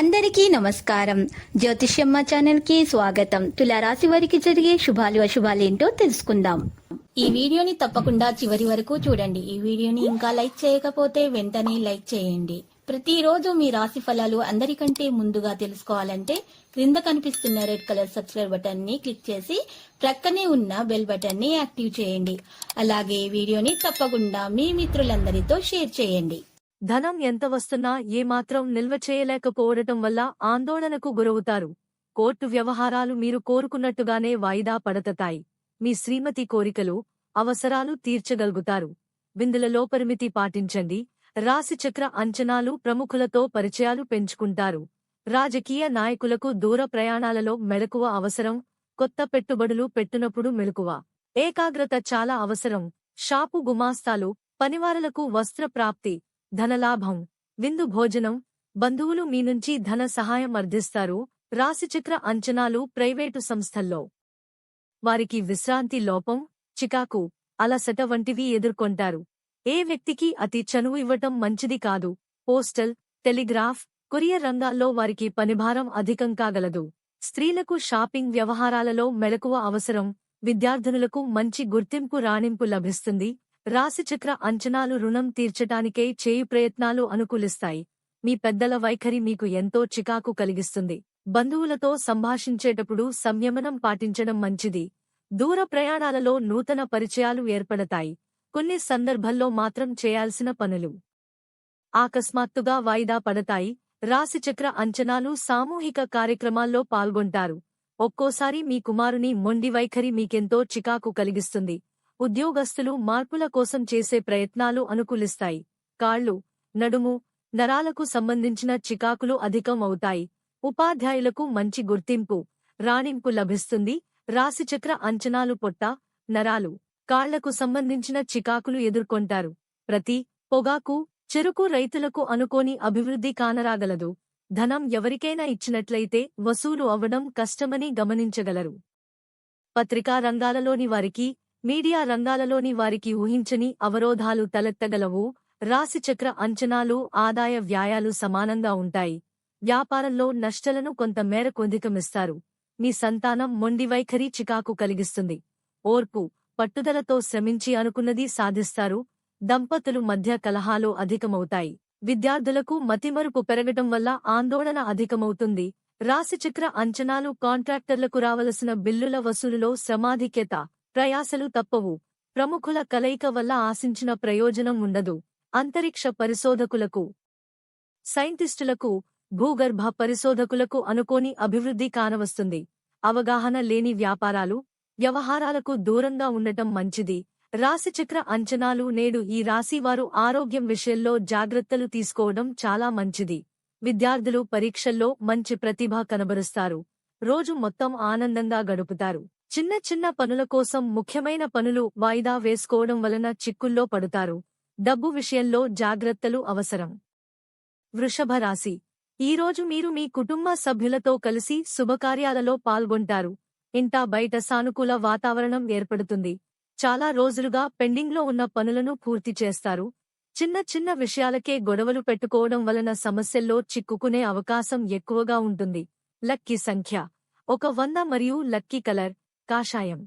అందరికీ నమస్కారం. జ్యోతిష్యమ్మ ఛానల్ కి స్వాగతం. తులారాశి వారికి జరిగే శుభాలు అశుభాలేంటో తెలుసుకుందాం. ఈ వీడియోని తప్పకుండా చివరి వరకు చూడండి. ఈ వీడియోని ఇంకా లైక్ చేయకపోతే వెంటనే లైక్ చేయండి. ప్రతిరోజు మీ రాశి ఫలాలు అందరికంటే ముందుగా తెలుసుకోవాలంటే క్రింద కనిపిస్తున్న రెడ్ కలర్ సబ్స్క్రైబ్ బటన్ ని క్లిక్ చేసి ప్రక్కనే ఉన్న బెల్ బటన్ ని యాక్టివ్ చేయండి. అలాగే వీడియోని తప్పకుండా మీ మిత్రులందరితో షేర్ చేయండి. ధనం ఎంత వస్తున్నా ఏమాత్రం నిల్వ చేయలేకపోవడం వల్ల ఆందోళనకు గురవుతారు. కోర్టు వ్యవహారాలు మీరు కోరుకున్నట్టుగానే వాయిదా పడతాయి. మీ శ్రీమతి కోరికలు, అవసరాలు తీర్చగలుగుతారు. విందులలో పరిమితి పాటించండి. రాశిచక్ర అంచనాలు ప్రముఖులతో పరిచయాలు పెంచుకుంటారు. రాజకీయ నాయకులకు దూర ప్రయాణాలలో మెలకువ అవసరం. కొత్త పెట్టుబడులు పెట్టినప్పుడు మెలకువ, ఏకాగ్రత చాలా అవసరం. షాపు గుమాస్తాలు, పనివారలకు వస్త్ర ప్రాప్తి, ధనలాభం, విందు భోజనం, బంధువులు మీ నుంచి ధన సహాయం అర్థిస్తారు. రాశిచక్ర అంచనాలు ప్రైవేటు సంస్థల్లో వారికి విశ్రాంతి లోపం, చికాకు, అలసట వంటివి ఎదుర్కొంటారు. ఏ వ్యక్తికి అతి చనువు ఇవ్వటం మంచిది కాదు. పోస్టల్, టెలిగ్రాఫ్, కొరియర్ రంగాల్లో వారికి పనిభారం అధికం కాగలదు. స్త్రీలకు షాపింగ్ వ్యవహారాలలో మెలకువ అవసరం. విద్యార్థినులకు మంచి గుర్తింపు రాణింపు లభిస్తుంది. రాశిచక్ర అంచనాలు రుణం తీర్చటానికై చేయు ప్రయత్నాలు అనుకూలిస్తాయి. మీ పెద్దల వైఖరి మీకు ఎంతో చికాకు కలిగిస్తుంది. బంధువులతో సంభాషించేటప్పుడు సంయమనం పాటించడం మంచిది. దూర ప్రయాణాలలో నూతన పరిచయాలు ఏర్పడతాయి. కొన్ని సందర్భాల్లో మాత్రం చేయాల్సిన పనులు ఆకస్మాత్తుగా వాయిదా పడతాయి. రాశిచక్ర అంచనాలు సామూహిక కార్యక్రమాల్లో పాల్గొంటారు. ఒక్కోసారి మీ కుమారుని మొండి వైఖరి మీకెంతో చికాకు కలిగిస్తుంది. ఉద్యోగస్తులు మార్పుల కోసం చేసే ప్రయత్నాలు అనుకూలిస్తాయి. కాళ్లు, నడుము, నరాలకు సంబంధించిన చికాకులు అధికం అవుతాయి. ఉపాధ్యాయులకు మంచి గుర్తింపు, రాణింపు లభిస్తుంది. రాశిచక్ర అంచనాలు పొట్ట, నరాలు, కాళ్లకు సంబంధించిన చికాకులు ఎదుర్కొంటారు. పొగాకు, చెరుకు రైతులకు అనుకోని అభివృద్ధి కానరాగలదు. ధనం ఎవరికైనా ఇచ్చినట్లయితే వసూలు అవ్వడం కష్టమని గమనించగలరు. పత్రికా రంగాలలోని వారికి, మీడియా రంగాలలోని వారికి ఊహించని అవరోధాలు తలెత్తగలవు. రాశిచక్ర అంచనాలు ఆదాయ వ్యయాలు సమానంగా ఉంటాయి. వ్యాపారంలో నష్టాలను కొంత మేరకు అధిగమిస్తారు. మీ సంతానం మొండి వైఖరి చికాకు కలిగిస్తుంది. ఓర్పు, పట్టుదలతో శ్రమించి అనుకున్నది సాధిస్తారు. దంపతులు మధ్య కలహాలు అధికమవుతాయి. విద్యార్థులకు మతిమరుపు పెరగటం వల్ల ఆందోళన అధికమవుతుంది. రాశిచక్ర అంచనాలు కాంట్రాక్టర్లకు రావలసిన బిల్లుల వసూలులో శ్రమాధిక్యత, ప్రయాసలు తప్పవు. ప్రముఖుల కలయిక వల్ల ఆశించిన ప్రయోజనం ఉండదు. అంతరిక్ష పరిశోధకులకు, సైంటిస్టులకు, భూగర్భ పరిశోధకులకు అనుకోని అభివృద్ధి కానవస్తుంది. అవగాహన లేని వ్యాపారాలు, వ్యవహారాలకు దూరంగా ఉండటం మంచిది. రాశిచక్ర అంచనాలు నేడు ఈ రాశివారు ఆరోగ్యం విషయంలో జాగ్రత్తలు తీసుకోవడం చాలా మంచిది. విద్యార్థులు పరీక్షల్లో మంచి ప్రతిభ కనబరుస్తారు. రోజు మొత్తం ఆనందంగా గడుపుతారు. చిన్న చిన్న పనుల కోసం ముఖ్యమైన పనులు వాయిదా వేసుకోవడం వలన చిక్కుల్లో పడుతారు. డబ్బు విషయంలో జాగ్రత్తలు అవసరం. వృషభ రాశి. ఈరోజు మీరు మీ కుటుంబ సభ్యులతో కలిసి శుభకార్యాలలో పాల్గొంటారు. ఇంటా బయట సానుకూల వాతావరణం ఏర్పడుతుంది. చాలా రోజులుగా పెండింగ్లో ఉన్న పనులను పూర్తి చేస్తారు. చిన్న చిన్న విషయాలకే గొడవలు పెట్టుకోవడం వలన సమస్యల్లో చిక్కుకునే అవకాశం ఎక్కువగా ఉంటుంది. లక్కీ సంఖ్య 100 మరియు లక్కీ కలర్ కాషాయం.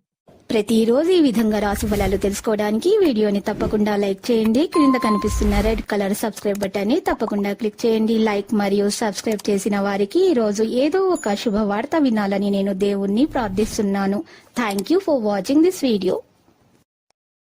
ప్రతిరోజు ఈ విధంగా రాశి ఫలాలు తెలుసుకోవడానికి వీడియోని తప్పకుండా లైక్ చేయండి. క్రింద కనిపిస్తున్న రెడ్ కలర్ సబ్స్క్రైబ్ బటన్ ని తప్పకుండా క్లిక్ చేయండి. లైక్ మరియు సబ్స్క్రైబ్ చేసిన వారికి ఈ రోజు ఏదో ఒక శుభవార్త వినాలని నేను దేవుణ్ణి ప్రార్థిస్తున్నాను. Thank you for watching this video.